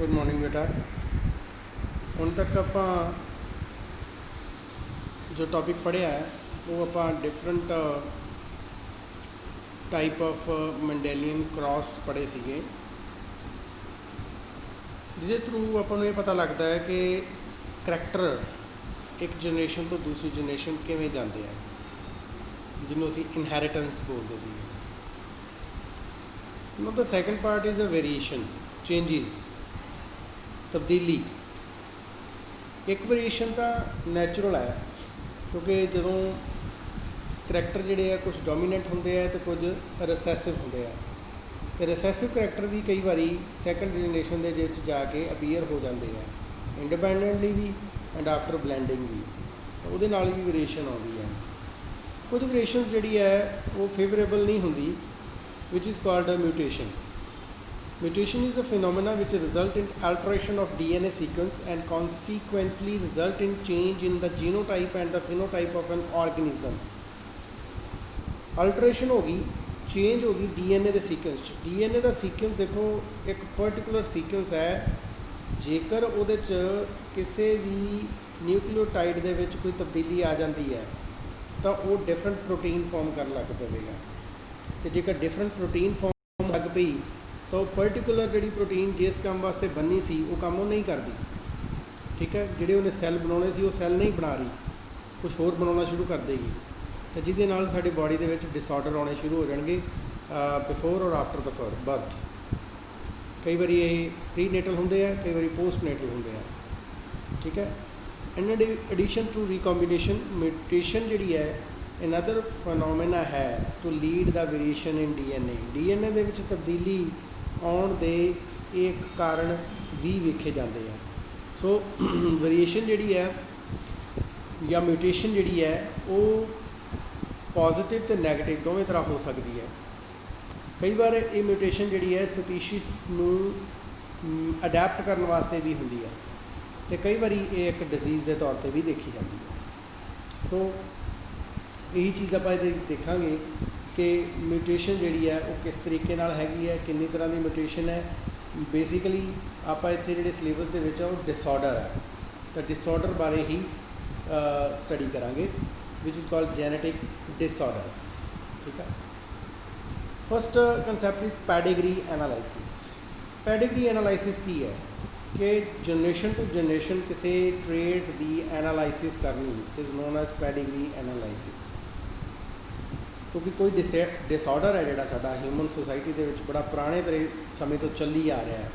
Good morning बेटा। हुण तक आपां जो टॉपिक पढ़िया है वो आपां different type of Mendelian cross पढ़े सीगे, जिहदे थ्रू आपां नूं ये पता लगता है कि करैक्टर एक जनरेशन तो दूसरी जनरेशन किवें जाते हैं, जिन्हों असीं इनहैरिटेंस बोलते सी। The second part is a variation, changes, तब्दीली। एक वेरीएशन तो नैचुरल है, क्योंकि जदों करैक्टर जिहड़े आ कुछ डोमीनेंट होंदे आ तो कुछ रिसैसिव होंदे आ, तो रिसैसिव करैक्टर भी कई बारी सैकेंड जनरेशन के विच जाके अपीयर हो जाते हैं इंडिपेंडेंटली भी एंड आफ्टर ब्लैंडिंग भी, तो उहदे नाल भी वेरीएशन आउंदी है। कुछ वेरीएशनस जिहड़ी है वो फेवरेबल नहीं होंदी, which is called a mutation. Mutation is a phenomena which result in alteration of DNA sequence and consequently result in change in the genotype and the phenotype of an organism. Alteration होगी, change होगी DNA के sequence. DNA का sequence देखो, एक particular sequence है, जेकर उहदे च किसी भी न्यूक्लियोटाइड दे विच कोई तब्दीली आ जाती है तो वो डिफरेंट प्रोटीन फॉर्म कर लग पवेगा, तो जेकर डिफरेंट प्रोटीन फॉर्म लग पई तो पर्टिकुलर जी प्रोटीन जिस काम वास्ते बनी सी वो काम वो नहीं करती। ठीक है, जिहड़े उन्हें सैल बनाने सी वो सैल नहीं बना रही, कुछ होर बनाना शुरू कर देगी, तो जिहदे नाल साडी बॉडी दे विच डिसऑर्डर आने शुरू हो जाएंगे बिफोर और आफ्टर द बर्थ। कई बार ये प्री नेटल होंदे आ, कई बार पोस्ट नेटल होंदे आ। ठीक है, in addition to recombination, mutation जिहड़ी है अनदर फिनोमेना है to lead the variation in DNA दे विच तब्दीली आउण दे एक कारण भी वेखे जाते हैं। सो वेरीएशन जिहड़ी है या म्यूटेशन जिहड़ी है वो पॉजिटिव तो नैगेटिव दोवें तरह हो सकती है। कई बार ये म्यूटेशन जिहड़ी है स्पीशीज़ नूं अडैप्ट करने वास्ते भी होंदी है, तो कई बार ये एक डिजीज़ के तौर पर भी देखी जाती है। सो यही चीज़ आप देखांगे कि म्यूटेशन जिहड़ी है वो किस तरीके नाल हैगी है, किन्नी तरह की म्यूटेशन है। बेसिकली आप इत्थे जिहड़े सिलेबस दे विच वो डिसऑर्डर है, तो डिसऑर्डर बारे ही स्टडी करांगे, which is called genetic disorder. ठीक है, first concept is pedigree analysis. Pedigree analysis की है कि जनरेशन टू जनरेशन किसी ट्रेड की एनालिसिस करनी is known as pedigree analysis. क्योंकि कोई डिसऑर्डर है जिहड़ा साडा ह्यूमन सोसाइटी दे विच बड़ा पुराने समय तो चली आ रहा है,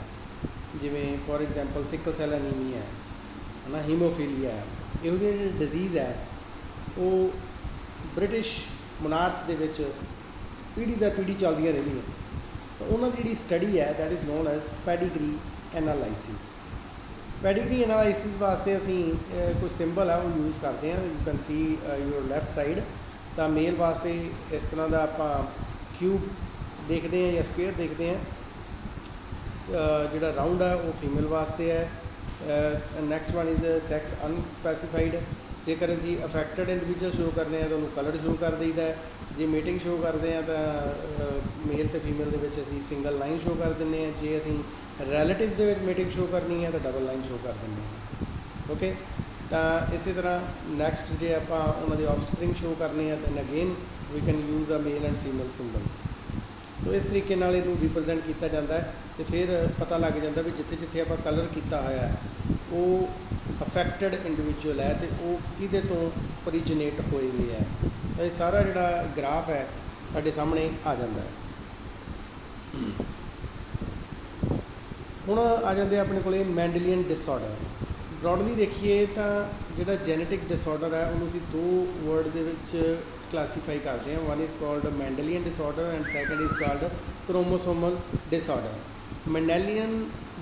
जिवें for example sickle cell anaemia है ना, हीमोफीलिया है, इहो जिही डिजीज़ है वो ब्रिटिश मोनार्च दे विच पीढ़ी दर पीढ़ी चलदियां रहिंदियां, तो उन्हां दी जिहड़ी स्टडी है that is known as pedigree analysis. Pedigree analysis वास्ते असीं कोई सिंबल है वो यूज़ करते हैं, you can see your left side. तो मेल वास्ते इस तरह का आप क्यूब देखते हैं या स्क्वेयर देखते हैं, जोड़ा राउंड है वो फीमेल वास्ते है। Next one is sex unspecified. जेकर असी अफैक्टेड इंडिविजुअल शो करने हैं तो उन्होंने कलर शो कर दईदा है, जे मीटिंग शो करते हैं तो मेल तो फीमेल के असी सिंगल लाइन शो कर दें, जे असी रैलेटिव के मीटिंग शो करनी है तो डबल लाइन शो कर दें। ओके, तो इस तरह नैक्सट जे आप उन्होंने ऑफस्प्रिंग शो करने हैं तो again we can use a male and female symbols. So इस तरीके नाल इहनूं रिप्रजेंट किया जाता है, तो फिर पता लग जाता भी जिथे जिथे आप कलर किया होया है वो अफैक्टेड इंडिविजुअल है, तो वो किहदे तो ओरिजिनेट होए हुए है। तो ये सारा जिहड़ा ग्राफ है साडे सामने आ जाता है। हुण आ जाते अपने को मैंडेलियन डिसऑर्डर। ब्रॉडली देखिए तो जिहड़ा जेनेटिक डिसऑर्डर है उन्होंने दो वर्ड दे विच क्लासीफाई करते हैं, one is called Mendelian disorder and second is called chromosomal disorder. Mendelian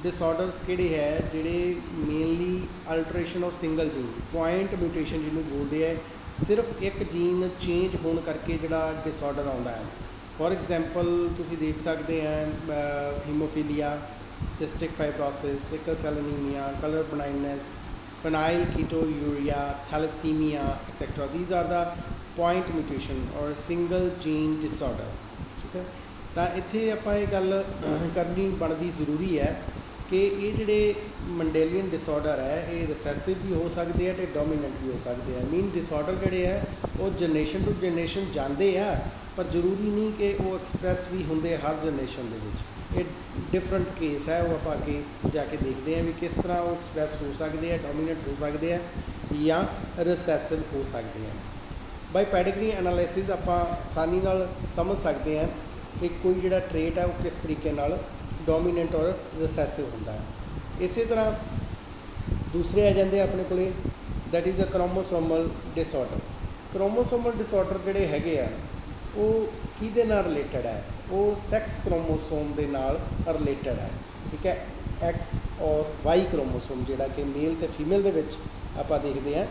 disorders किहड़े है जिहड़े mainly alteration of single gene, point mutation जिन्हों बोलते हैं, सिर्फ एक जीन चेंज होने करके जिहड़ा डिसऑर्डर आता है। फॉर एग्जाम्पल तुसीं देख सकते हैं haemophilia, cystic fibrosis, sickle cell anaemia, colour blindness, phenylketonuria, thalassaemia et cetera. These are the point mutation और सिंगल जीन डिसऑर्डर। ठीक है, तो इत्थे आपां ये गल करनी बनती ज़रूरी है कि ये जिहड़े मंडेलियन डिसऑर्डर है ये रिसैसिव भी हो सकते हैं तो डोमीनेंट भी हो सकते हैं। मीन डिसऑर्डर जिहड़े है वो जनरेशन टू जनरेशन जाते हैं, पर जरूरी नहीं कि वो एक्सप्रैस भी होंगे हर जनरेशन दे विच। ये डिफरेंट केस है, वो आप आगे जाके देखते हैं भी किस तरह वो एक्सप्रैस हो सकते हैं, डोमीनेंट हो सकते हैं या रिसैसिव हो सकते हैं। बाय पैडिग्री एनालिसिस आप आसानी नाल समझ सकते हैं कि कोई जिहड़ा ट्रेट है वो किस तरीके नाल डोमीनेंट और रिसैसिव होंदा है। इस तरह दूसरे आ जाते अपने को, that is a chromosomal disorder. Chromosomal disorder जिहड़े हैगे आ वो किहदे नाल रिलेटेड है, वो सैक्स क्रोमोसोम दे नाल रिलेटेड है। ठीक है, एक्स और वाई क्रोमोसोम जिहड़ा कि मेल ते फीमेल दे विच आपां देखदे हैं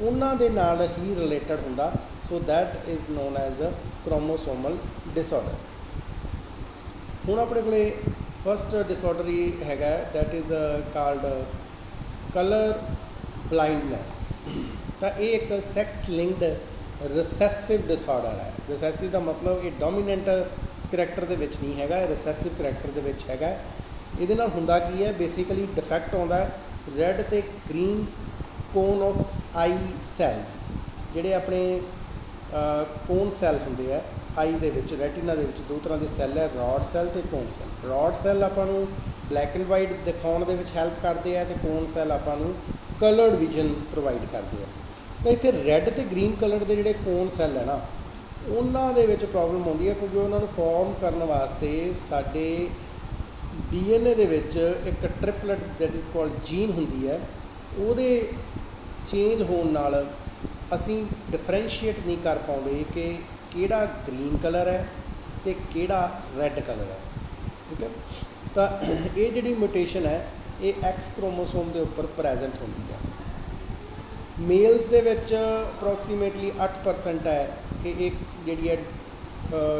उन्हां दे नाल ही रिलेटेड हुंदा। So that is known as a chromosomal disorder. हुण अपने कोले फस्ट डिसऑर्डर ही हैगा, that is called colour blindness. तो ये एक सैक्स लिंक्ड रिसैसिव डिसऑर्डर है। रिसैसिव का मतलब ये डोमीनेंट करैक्टर दे विच नहीं हैगा, रिसैसिव करैक्टर दे विच हैगा। इहदे नाल हुंदा की है, बेसिकली डिफैक्ट आउंदा है रैड ते green cone of I cells, जिहड़े अपने कोन सैल हुंदे आ आई दे विच, रैटिना दे विच दो तरह के सैल है, रॉड सैल ते कोन सैल। रॉड सैल आपां नूं ब्लैक एंड वाइट दिखाउण दे विच हैल्प करदे आ ते कोन सैल आपां नूं कलर्ड विजन प्रोवाइड करदे आ। तो इत्थे रैड ते ग्रीन कलर के जिहड़े कोन सैल है ना उन्हां दे विच प्रॉब्लम आउंदी है, क्योंकि उन्हां नूं फॉर्म करन वास्ते साडे DNA दे विच एक triplet that is called gene हुंदी है, उहदे चेंज होण नाल असीं डिफरेंशिएट नहीं कर पाउंदे कि किहड़ा ग्रीन कलर है ते किहड़ा रैड कलर है। ठीक है, तो ये जिहड़ी म्यूटेशन है ये एक्स क्रोमोसोम के उपर प्रैजेंट होंदी है। मेल्स दे विच अप्रोक्सीमेटली 8% है कि एक जिहड़ी है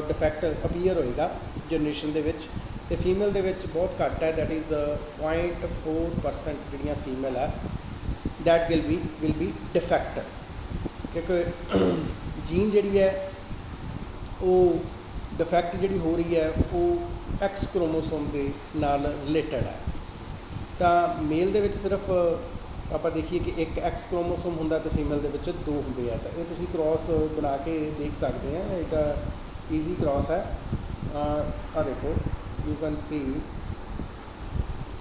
डिफैक्ट अपीयर होएगा जनरेशन दे विच, ते फीमेल दे विच बहुत घट है, दैट इज़ 0.4% जिहड़ियां फीमेल है दैट विल बी डिफैक्ट, क्योंकि जीन जिहड़ी है वो डिफैक्ट जिहड़ी हो रही है वो एक्स क्रोमोसोम के नाल रिलेटेड है। तो मेल दे विच सिर्फ आप देखिए कि एक एक्स क्रोमोसोम होंदा तो फीमेल दे विच दो होंदे आ। तो ये तुसीं क्रॉस बना के देख सकते हैं, एक ईजी क्रॉस है। आ देखो, you can see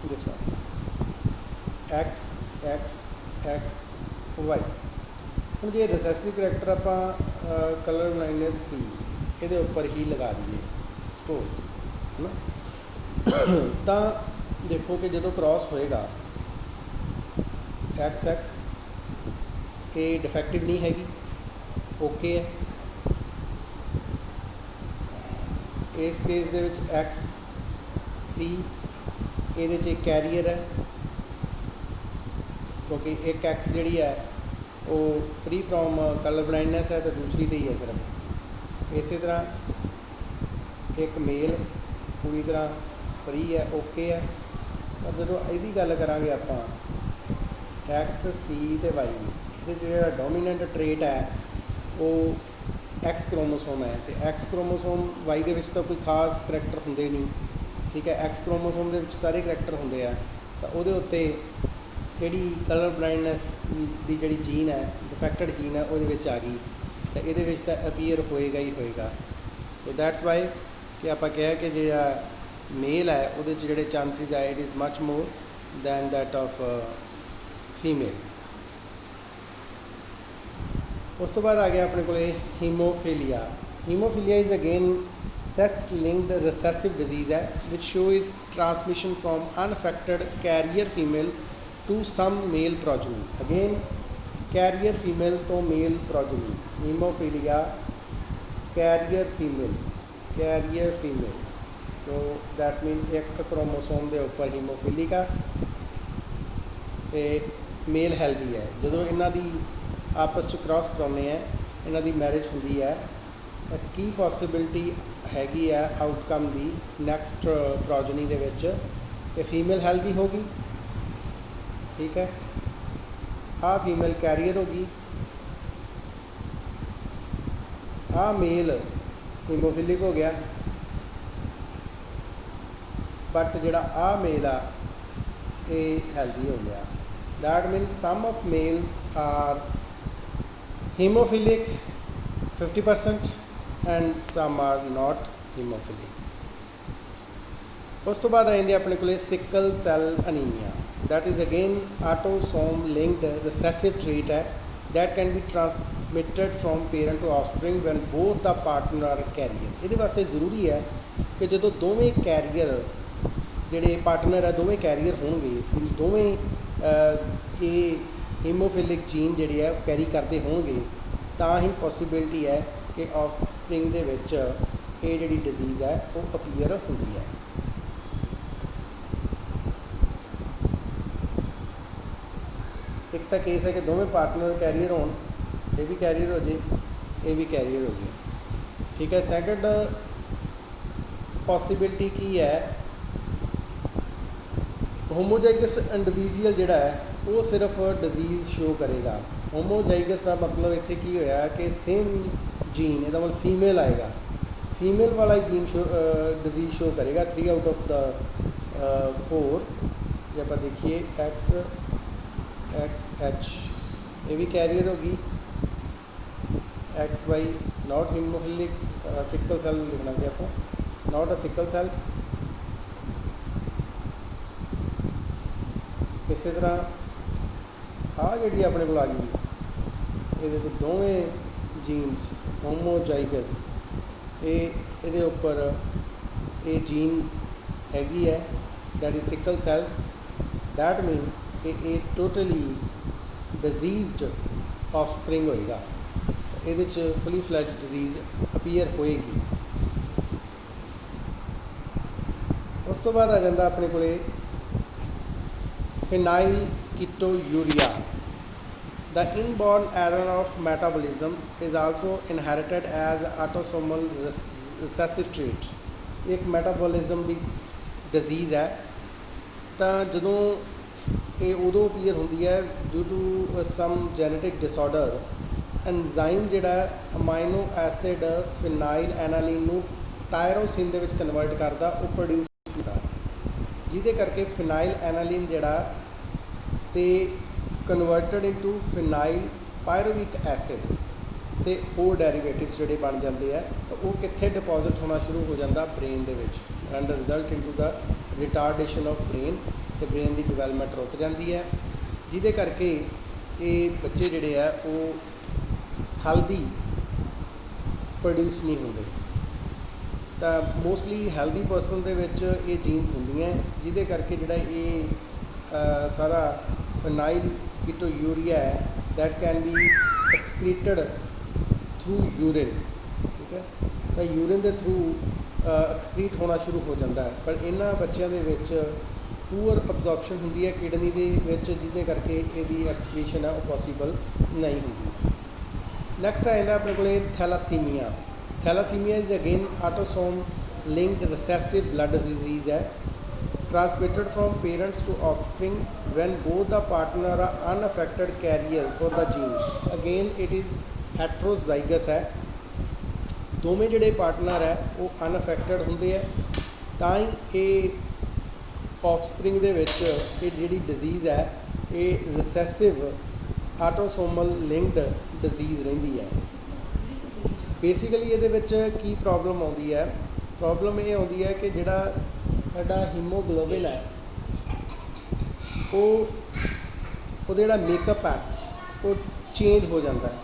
this one, X X X Y. हुण जे रिसैसिव करैक्टर आपां कलर ब्लाइंडनेस सी ये उपर ही लगा दीए सपोज है ना, तो देखो कि जो क्रॉस होएगा एक्स एक्स ये डिफेक्टिव नहीं हैगी, ओके है। इस केस दे विच एक्स सी ये कैरीयर है, क्योंकि एक एक्स जिहड़ी है वो फ्री फ्रॉम कलर ब्लाइंडनेस है तो दूसरी तो ही है सिर्फ। इस तरह एक मेल पूरी तरह फ्री है, ओके है। पर जो यदी गल करांगे आपां एक्स सी ते वाई, ये जो डोमीनेंट ट्रेट है वो एक्स क्रोमोसोम है, तो एक्स क्रोमोसोम वाई दे विच तो कोई खास करैक्टर होंदे नहीं। ठीक है, एक्स क्रोमोसोम दे विच सारे करैक्टर होंदे आ, तो उहदे उत्ते जिहड़ी कलर ब्लाइंडनेस दी जिहड़ी जीन है, डिफैक्टेड जीन है, उहदे विच आ गई, तो इहदे विच तो अपीयर होएगा ही होएगा। सो दैट्स वाई कि आपां कहा कि जिहड़ा मेल है उहदे च जिहड़े चांसिस है it is much more than that of female. उस तो बाद आ गया अपने को haemophilia. Haemophilia is again sex linked recessive disease है which show is transmission from unaffected carrier female to some male progeny. Again carrier female to male progeny. Haemophilia carrier female, so that mean एक क्रोमोसोम के उपर हीमोफीलिका ते mail healthy है। जो इन्हां दी आपस च क्रॉस कराने हैं, इन्हां दी मैरिज होंदी है, तो की पॉसिबिलिटी हैगी है आउटकम दी नैक्सट प्रोजनी दे विच कि फीमेल हैल्दी होगी। ठीक है, आ फीमेल कैरियर होगी, आ मेल हीमोफिलिक हो गया, बट जिहड़ा आ मेल आ ये हेल्दी हो गया। That means some of males are haemophilic 50% and some are not haemophilic. उस तो बाद आ जाती अपने को sickle cell anaemia. That is again autosome linked recessive trait है that can be transmitted from parent to offspring when both the partner are carrier. ये वास्ते जरूरी है कि जो दोवें कैरियर जोड़े पार्टनर है दोवें कैरियर होंगे, दोवें ये हीमोफिलिक जीन जी है कैरी करते होंगे, तो ही पॉसिबिलिटी है कि ऑफस्प्रिंग दे विच ये जी डिजीज़ है वो अपीयर होती है। एक तो केस है कि दोवें पार्टनर कैरियर हो, ये भी कैरियर हो जाए, ये भी कैरियर हो जाए, ठीक है। सैकंड पॉसिबिलिटी की है, होमोजाइगस इंडिविजुअल जोड़ा है वो सिर्फ डिजीज़ शो करेगा। होमोजाइगस का मतलब इत्थे की होया कि सेम जीन, इसका मतलब फीमेल आएगा, फीमेल वाला ही जीन शो डिजीज़ शो करेगा। 3 आउट ऑफ द 4 जो आप देखिए XH ये भी कैरियर होगी, XY not haemophilic, sickle cell लिखना से आपको, नॉट अ सिकल सैल। इस तरह आ जी अपने को आ गई, ये दोवें जीन्स होमोजाइगस ये उपर ये जीन हैगी है that is sickle cell. That mean कि ये टोटली डिजीज्ड ऑफस्प्रिंग होएगा, ये फुली फ्लैज डिजीज़ अपीयर होएगी। उस तो बाद आ जाता अपने को phenylketonuria. The inborn error of metabolism is also inherited as autosomal recessive trait. एक मेटाबॉलिज्म की डिजीज़ है, तो जदों ये उदों अपीयर होंदी है due to some genetic disorder, enzyme जिहड़ा अमाइनो एसिड फिनाइल एनालिन नूं टायरोसिन दे विच कन्वर्ट करदा, वो प्रोड्यूस होंदा, जिहदे करके फिनाइल एनालिन जिहड़ा ते कन्वर्टड इनटू फिनाइल पायरोविक एसिड ते होर डेरीवेटिव्स जिहड़े बन जाते हैं, तो वो कित्थे डिपॉजिट होना शुरू हो जाता brain they which, and result into the retardation of brain, तो ब्रेन की डिवेलपमेंट रुक जाती है, जिहदे करके ये बच्चे जिहड़े है वो हेल्दी प्रोड्यूस नहीं होंदे। तो मोस्टली हेल्दी परसन दे विच ये जीन्स होंदियां, जिहदे करके जिहड़ा ये सारा फिनाइल कीटोयूरिया है that can be excreted through urine, ठीक है। तो यूरिन के थ्रू एक्सक्रीट होना शुरू हो जाता है, पर इन्हां बच्चों के विच पूअर अब्जॉर्प्शन होंदी है किडनी के विच, जिहदे करके इहदी एक्सक्रीशन है वो पॉसीबल नहीं होंदी। नैक्सट आ जाता अपने को thalassaemia. Thalassaemia is again autosome linked recessive blood disease है, transmitted from parents to offspring when both the partner are unaffected carrier for the gene. Again it is heterozygous है, दोवें जिहड़े पार्टनर है वो अनअफेक्टेड होंदे है, तां ही ये ऑफस्प्रिंग दे विच ये जिहड़ी डिजीज़ है ये रिसेसिव ऑटोसोमल लिंक्ड डिजीज़ रहिंदी है। बेसिकली ये की प्रॉब्लम आउंदी है, प्रॉब्लम ये आउंदी है कि जिहड़ा साडा हीमोग्लोबिन है वो जिहड़ा मेकअप है वो चेंज हो जाता है।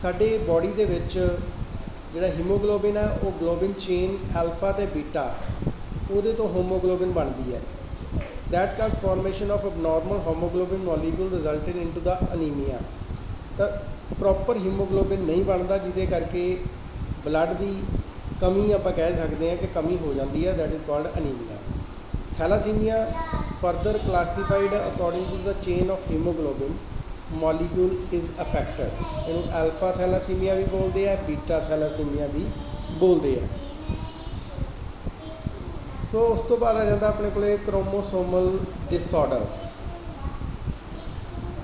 साडे बॉडी दे विच जिहड़ा हीमोग्लोबिन है वो ग्लोबिन चेन अल्फा ते बीटा उहदे तो होमोग्लोबिन बनती है। That cause formation of abnormal haemoglobin molecule resulted into the anaemia. तो प्रॉपर हीमोग्लोबिन नहीं बनता, जिहदे करके ब्लड की कमी आप कह सकते हैं कि कमी हो जाती है, that is called anaemia. Thalassaemia further classified according to the chain of haemoglobin molecule is affected. इनू अल्फा थैलासीमिया भी बोलते हैं, बीटा थैलासीमिया भी बोलते हैं। सो उस तो बाद आ जाता अपने को क्रोमोसोमल डिसऑर्डर्स।